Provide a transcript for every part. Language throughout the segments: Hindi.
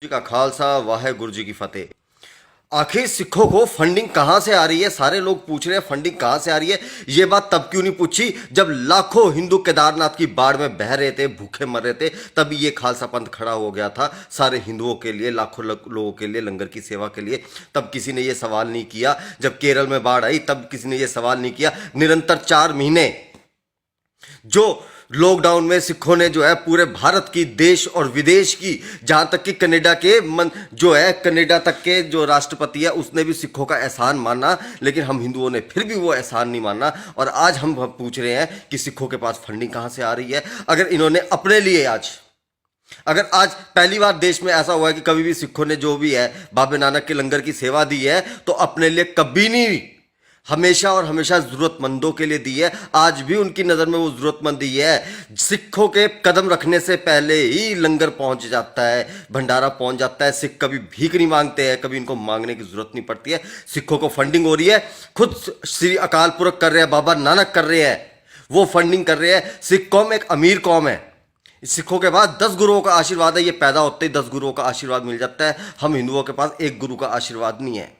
जी का खालसा वाहेगुरु जी की फतेह। आखिर सिखों को फंडिंग कहां से आ रही है? सारे लोग पूछ रहे हैं फंडिंग कहां से आ रही है। ये बात तब क्यों नहीं पूछी जब लाखों हिंदू केदारनाथ की बाढ़ में बह रहे थे, भूखे मर रहे थे। तभी ये खालसा पंथ खड़ा हो गया था सारे हिंदुओं के लिए, लाखों लोगों के लिए, लंगर की सेवा के लिए। तब किसी ने ये सवाल नहीं किया। जब केरल में बाढ़ आई तब किसी ने ये सवाल नहीं किया। निरंतर 4 महीने जो लॉकडाउन में सिखों ने जो है पूरे भारत की, देश और विदेश की, जहां तक कि कनाडा के जो है कनाडा तक के जो राष्ट्रपति है उसने भी सिखों का एहसान माना, लेकिन हम हिंदुओं ने फिर भी वो एहसान नहीं माना। और आज हम पूछ रहे हैं कि सिखों के पास फंडिंग कहां से आ रही है। अगर इन्होंने अपने लिए अगर आज पहली बार देश में ऐसा हुआ है कि कभी भी सिखों ने जो भी है बाबे नानक के लंगर की सेवा दी है तो अपने लिए कभी नहीं, हमेशा और हमेशा जरूरतमंदों के लिए दी है। आज भी उनकी नजर में वो जरूरतमंद ही है। सिखों के कदम रखने से पहले ही लंगर पहुंच जाता है, भंडारा पहुंच जाता है। सिख कभी भीख नहीं मांगते हैं, कभी इनको मांगने की जरूरत नहीं पड़ती है। सिखों को फंडिंग हो रही है, खुद श्री अकाल पुरख कर रहे हैं, बाबा नानक कर रहे हैं, वो फंडिंग कर रहे हैं। सिख कौम एक अमीर कौम है। सिखों के पास 10 गुरुओं का आशीर्वाद है। ये पैदा होते ही 10 गुरुओं का आशीर्वाद मिल जाता है। हम हिंदुओं के पास एक गुरु का आशीर्वाद नहीं है।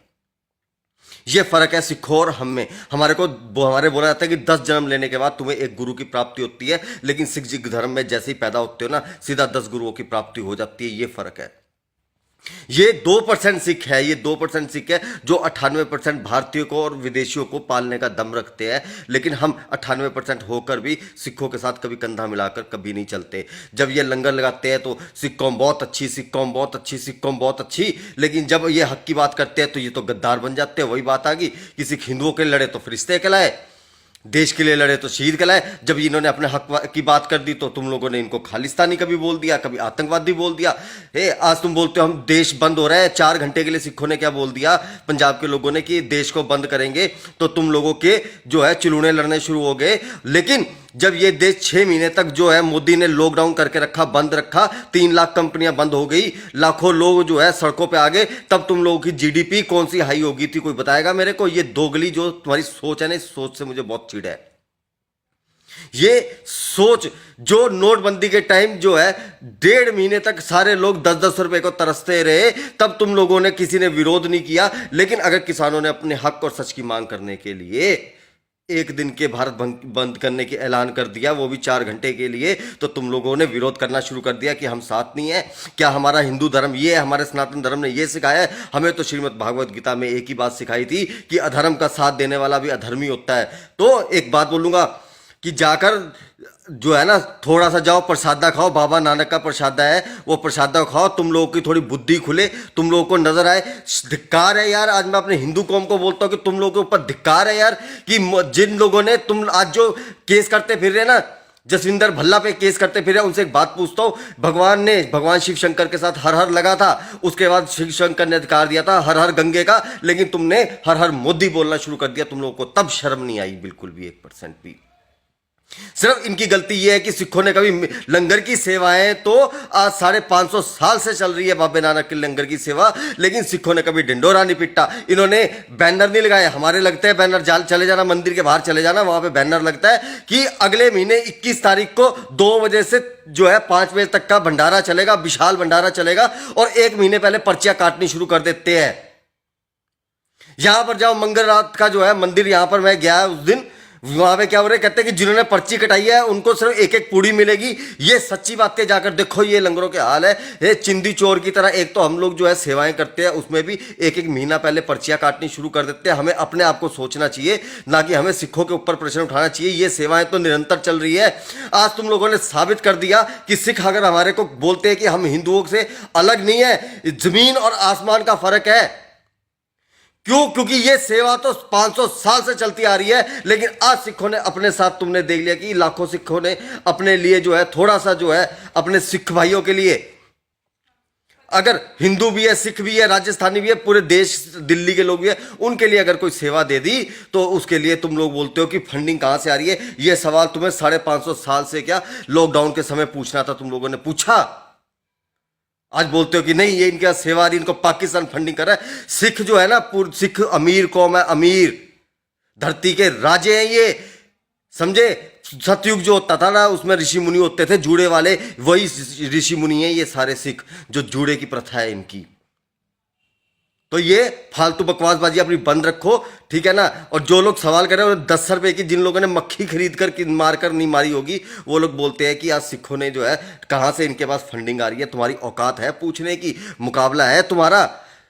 ये फर्क है सिखों और हम में। हमारे बोला जाता है कि 10 जन्म लेने के बाद तुम्हें एक गुरु की प्राप्ति होती है, लेकिन सिख धर्म में जैसे ही पैदा होते हो ना, सीधा 10 गुरुओं की प्राप्ति हो जाती है। ये फर्क है। ये 2% सिख है, ये 2% सिख है जो 98% भारतीयों को और विदेशियों को पालने का दम रखते हैं। लेकिन हम 98% होकर भी सिखों के साथ कभी कंधा मिलाकर कभी नहीं चलते। जब ये लंगर लगाते हैं तो सिख कौम बहुत अच्छी, सिख कौम बहुत अच्छी, सिख कौम बहुत अच्छी, लेकिन जब ये हक की बात करते हैं तो ये तो गद्दार बन जाते हैं। वही बात आ गई कि सिख हिंदुओं के लड़े तो फरिश्ते कहलाए, देश के लिए लड़े तो शहीद कहलाए। जब इन्होंने अपने हक की बात कर दी तो तुम लोगों ने इनको खालिस्तानी कभी बोल दिया, कभी आतंकवादी बोल दिया। आज तुम बोलते हो हम देश बंद हो रहा है। 4 घंटे के लिए सिखों ने क्या बोल दिया पंजाब के लोगों ने कि देश को बंद करेंगे, तो तुम लोगों के जो है चिलूने लड़ने शुरू हो गए। लेकिन जब ये देश 6 महीने तक जो है मोदी ने लॉकडाउन करके रखा, बंद रखा, 3 लाख कंपनियां बंद हो गई, लाखों लोग जो है सड़कों पे आ गए, तब तुम लोगों की जीडीपी कौन सी हाई हो गई थी? कोई बताएगा मेरे को? ये दोगली जो तुम्हारी सोच है ना, इस सोच से मुझे बहुत चिढ़ है। ये सोच जो नोटबंदी के टाइम जो है 1.5 महीने तक सारे लोग 10-10 रुपए को तरसते रहे, तब तुम लोगों ने किसी ने विरोध नहीं किया। लेकिन अगर किसानों ने अपने हक और सच की मांग करने के लिए 1 दिन के भारत बंद करने की ऐलान कर दिया, वो भी 4 घंटे के लिए, तो तुम लोगों ने विरोध करना शुरू कर दिया कि हम साथ नहीं है। क्या हमारा हिंदू धर्म ये है, हमारे सनातन धर्म ने ये सिखाया है? हमें तो श्रीमद् भागवत गीता में एक ही बात सिखाई थी कि अधर्म का साथ देने वाला भी अधर्मी होता है। तो एक बात बोलूंगा कि जाकर जो है ना, थोड़ा सा जाओ प्रसादा खाओ, बाबा नानक का प्रसादा है, वो प्रसादा खाओ, तुम लोगों की थोड़ी बुद्धि खुले, तुम लोगों को नजर आए। धिक्कार है यार, आज मैं अपने हिंदू कौम को बोलता हूं कि तुम लोगों के ऊपर धिक्कार है यार, कि जिन लोगों ने तुम आज जो केस करते फिर रहे ना, जसविंदर भल्ला पे केस करते फिर, उनसे एक बात पूछता हूं, भगवान शिव शंकर के साथ हर हर लगा था, उसके बाद शिव शंकर ने अधिकार दिया था हर हर गंगे का, लेकिन तुमने हर हर मोदी बोलना शुरू कर दिया। तुम लोगों को तब शर्म नहीं आई बिल्कुल भी, 1% भी। सिर्फ इनकी गलती यह है कि सिखों ने कभी लंगर की सेवाएं तो आज 550 साल से चल रही है बाबे नानक के लंगर की सेवा, लेकिन सिखों ने कभी डिंडोरा नहीं पिटा। इन्होंने बैनर नहीं लगाए, हमारे लगते हैं बैनर, जाल चले जाना, मंदिर के बाहर चले जाना, वहां पे बैनर लगता है कि अगले महीने 21 तारीख को 2 बजे से जो है 5 बजे तक का भंडारा चलेगा, विशाल भंडारा चलेगा। और 1 महीने पहले पर्चियां काटनी शुरू कर देते हैं। यहां पर जाओ, मंगल रात का जो है मंदिर, यहां पर मैं गया उस दिन, वहां पे क्या हो रहा है, कहते हैं कि जिन्होंने पर्ची कटाई है उनको सिर्फ एक एक पूड़ी मिलेगी। ये सच्ची बात है, जाकर देखो ये लंगरों के हाल है। ये चिंदी चोर की तरह एक तो हम लोग जो है सेवाएं करते हैं, उसमें भी 1-1 महीना पहले पर्चियां काटनी शुरू कर देते हैं। हमें अपने आप को सोचना चाहिए, ना कि हमें सिखों के ऊपर प्रश्न उठाना चाहिए। ये सेवाएं तो निरंतर चल रही है। आज तुम लोगों ने साबित कर दिया कि सिख अगर हमारे को बोलते हैं कि हम हिंदुओं से अलग नहीं है, जमीन और आसमान का फर्क है। क्यों? क्योंकि ये सेवा तो 500 साल से चलती आ रही है, लेकिन आज सिखों ने अपने साथ, तुमने देख लिया कि लाखों सिखों ने अपने लिए जो है थोड़ा सा जो है अपने सिख भाइयों के लिए, अगर हिंदू भी है, सिख भी है, राजस्थानी भी है, पूरे देश दिल्ली के लोग भी है, उनके लिए अगर कोई सेवा दे दी तो उसके लिए तुम लोग बोलते हो कि फंडिंग कहां से आ रही है। यह सवाल तुम्हें 550 साल से क्या लॉकडाउन के समय पूछना था, तुम लोगों ने पूछा। आज बोलते हो कि नहीं ये इनका सेवा, इनको पाकिस्तान फंडिंग कर रहा है। सिख जो है ना, सिख अमीर कौम है, अमीर धरती के राजे हैं ये, समझे। सतयुग जो होता था ना, उसमें ऋषि मुनि होते थे जूड़े वाले, वही ऋषि मुनि है ये सारे सिख, जो जूड़े की प्रथा है इनकी। तो ये फालतू बकवासबाजी अपनी बंद रखो, ठीक है ना। और जो लोग सवाल कर रहे हैं 10 रुपए की, जिन लोगों ने मक्खी खरीद कर मारकर नहीं मारी होगी, वो लोग बोलते हैं कि आज सिखों ने जो है, कहां से इनके पास फंडिंग आ रही है, तुम्हारी औकात है पूछने की, मुकाबला है तुम्हारा।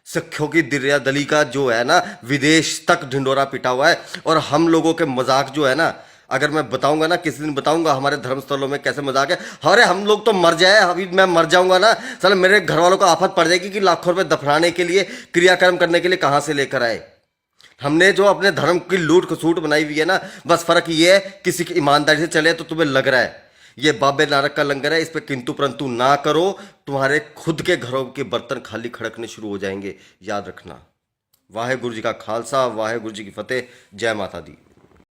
सिखों की दिरिया दली का जो है ना, विदेश तक ढिंडोरा पिटा हुआ है। और हम लोगों के मजाक जो है ना, अगर मैं बताऊंगा ना, किसी दिन बताऊंगा हमारे धर्मस्थलों में कैसे मजाक है। अरे हम लोग तो मर जाए, अभी मैं मर जाऊंगा ना, साला मेरे घर वालों को आफत पड़ जाएगी कि लाखों रुपए दफनाने के लिए, क्रियाक्रम करने के लिए कहां से लेकर आए। हमने जो अपने धर्म की लूट खसूट बनाई हुई है ना, बस फर्क ये है किसी की ईमानदारी से चले तो तुम्हें लग रहा है ये बाबे नानक का लंगर है, इस पे किंतु परंतु ना करो, तुम्हारे खुद के घरों के बर्तन खाली खड़कने शुरू हो जाएंगे, याद रखना। वाहे गुरु जी का खालसा, वाहे गुरु जी की फतेह, जय माता दी।